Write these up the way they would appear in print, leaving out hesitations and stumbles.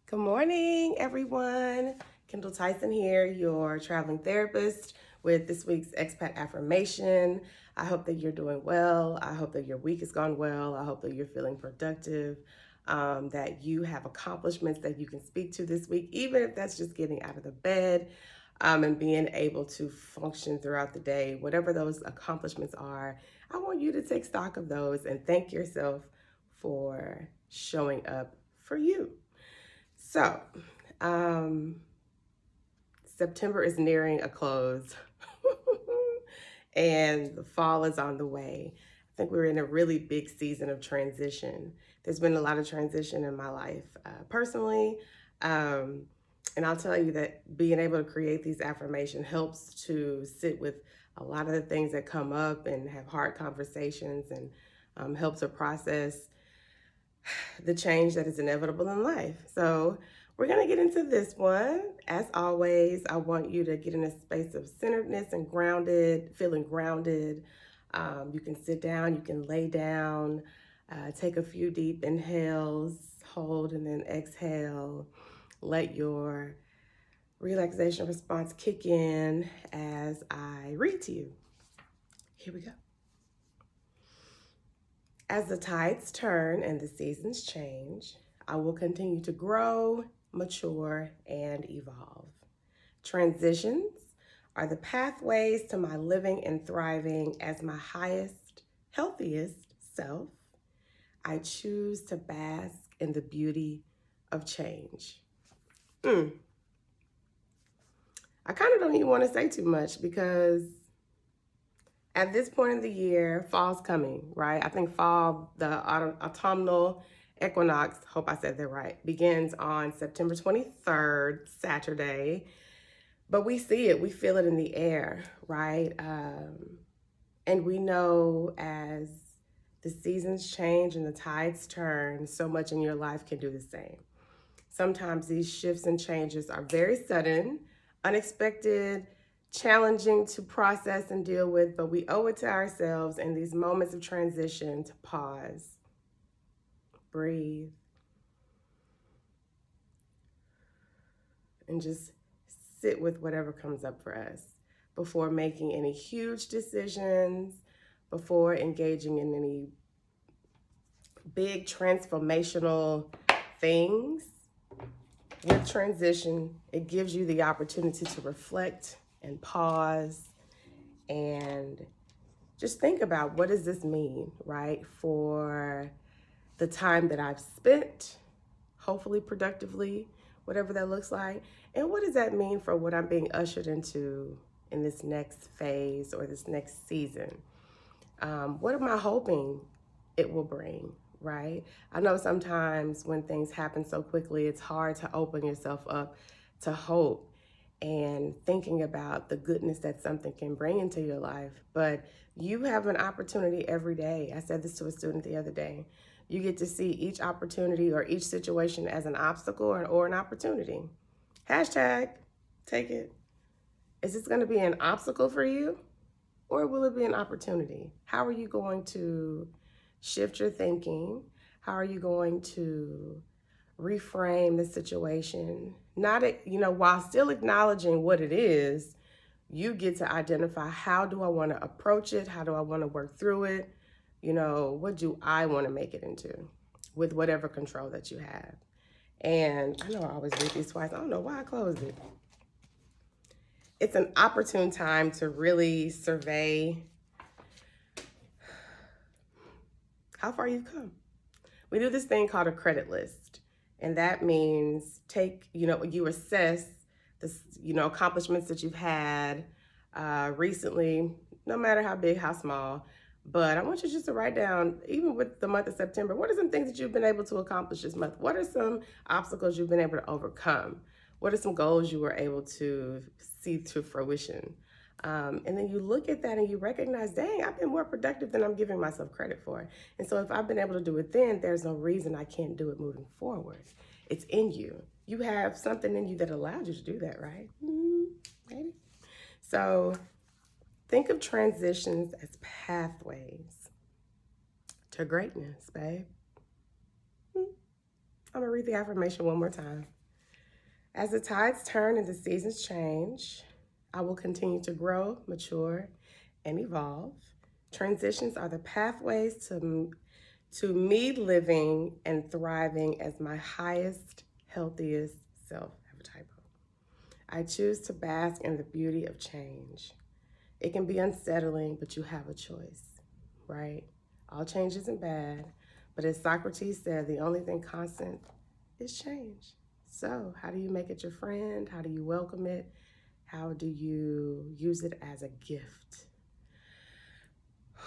Good morning, everyone. Kendall Tyson here, your traveling therapist with this week's Expat affirmation. I hope that you're doing well. I hope that your week has gone well. I hope that you're feeling productive, that you have accomplishments that you can speak to this week, even if that's just getting out of the bed and being able to function throughout the day. Whatever those accomplishments are, I want you to take stock of those and thank yourself for showing up for you. So, um, September is nearing a close and the fall is on the way. I think we're in a really big season of transition. There's been a lot of transition in my life personally. Um, and I'll tell you that being able to create these affirmations helps to sit with a lot of the things that come up and have hard conversations and help to process the change that is inevitable in life. So, we're going to get into this one. As always, I want you to get in a space of centeredness and grounded, feeling grounded. You can sit down, you can lay down, take a few deep inhales, hold, and then exhale. Let your relaxation response kick in as I read to you. Here we go. As the tides turn and the seasons change, I will continue to grow, mature, and evolve. Transitions are the pathways to my living and thriving as my highest, healthiest self. I choose to bask in the beauty of change. I kind of don't even want to say too much because at this point in the year, fall's coming, right? I think fall, the autumnal equinox, hope I said that right, begins on September 23rd, Saturday. But we see it, we feel it in the air, right? And we know as the seasons change and the tides turn, so much in your life can do the same. Sometimes these shifts and changes are very sudden, unexpected, challenging to process and deal with, but we owe it to ourselves in these moments of transition to pause, breathe, and just sit with whatever comes up for us before making any huge decisions, before engaging in any big transformational things. With transition, it gives you the opportunity to reflect and pause and just think about what does this mean, right? For the time that I've spent, hopefully productively, whatever that looks like. And what does that mean for what I'm being ushered into in this next phase or this next season? What am I hoping it will bring, right? I know sometimes when things happen so quickly, it's hard to open yourself up to hope and thinking about the goodness that something can bring into your life. But you have an opportunity every day. I said this to a student the other day. You get to see each opportunity or each situation as an obstacle or an opportunity. Hashtag, take it. Is this going to be an obstacle for you? Or will it be an opportunity? How are you going to shift your thinking? How are you going to reframe the situation? Not, while still acknowledging what it is, you get to identify how do I want to approach it? How do I want to work through it? What do I want to make it into with whatever control that you have? And I know I always read these twice. I don't know why I closed it. It's an opportune time to really survey how far you've come. We do this thing called a credit list. And that means you assess the, accomplishments that you've had recently, no matter how big, how small. But I want you just to write down, even with the month of September, what are some things that you've been able to accomplish this month? What are some obstacles you've been able to overcome? What are some goals you were able to see to fruition? And then you look at that and you recognize, dang, I've been more productive than I'm giving myself credit for. And so if I've been able to do it then, there's no reason I can't do it moving forward. It's in you. You have something in you that allowed you to do that, right? Maybe. So think of transitions as pathways to greatness, babe. I'm gonna read the affirmation one more time. As the tides turn and the seasons change, I will continue to grow, mature, and evolve. Transitions are the pathways to me living and thriving as my highest, healthiest self. I have a typo. I choose to bask in the beauty of change. It can be unsettling, but you have a choice, right? All change isn't bad, but as Socrates said, the only thing constant is change. So, how do you make it your friend? How do you welcome it? How do you use it as a gift?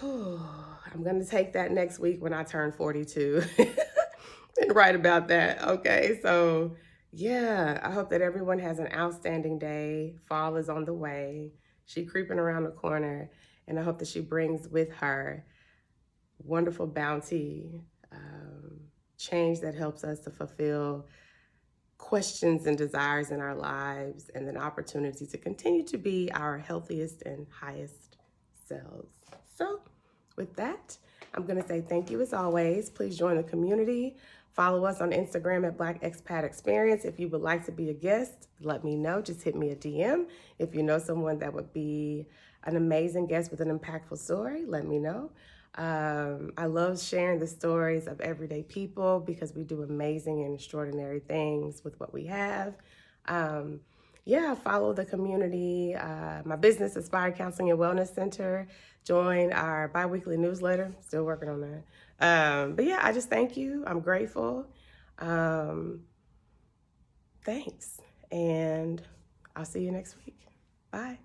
I'm going to take that next week when I turn 42 and write about that. Okay, so yeah, I hope that everyone has an outstanding day. Fall is on the way. She's creeping around the corner, and I hope that she brings with her wonderful bounty, change that helps us to fulfill questions and desires in our lives, and an opportunity to continue to be our healthiest and highest selves. So, with that, I'm going to say thank you as always. Please join the community. Follow us on Instagram at Black Expat Experience. If you would like to be a guest, let me know. Just hit me a DM. If you know someone that would be an amazing guest with an impactful story, let me know. I love sharing the stories of everyday people because we do amazing and extraordinary things with what we have. Follow the community. My business, Aspire Counseling and Wellness Center. Join our bi-weekly newsletter. Still working on that. I just thank you. I'm grateful. Thanks. And I'll see you next week. Bye.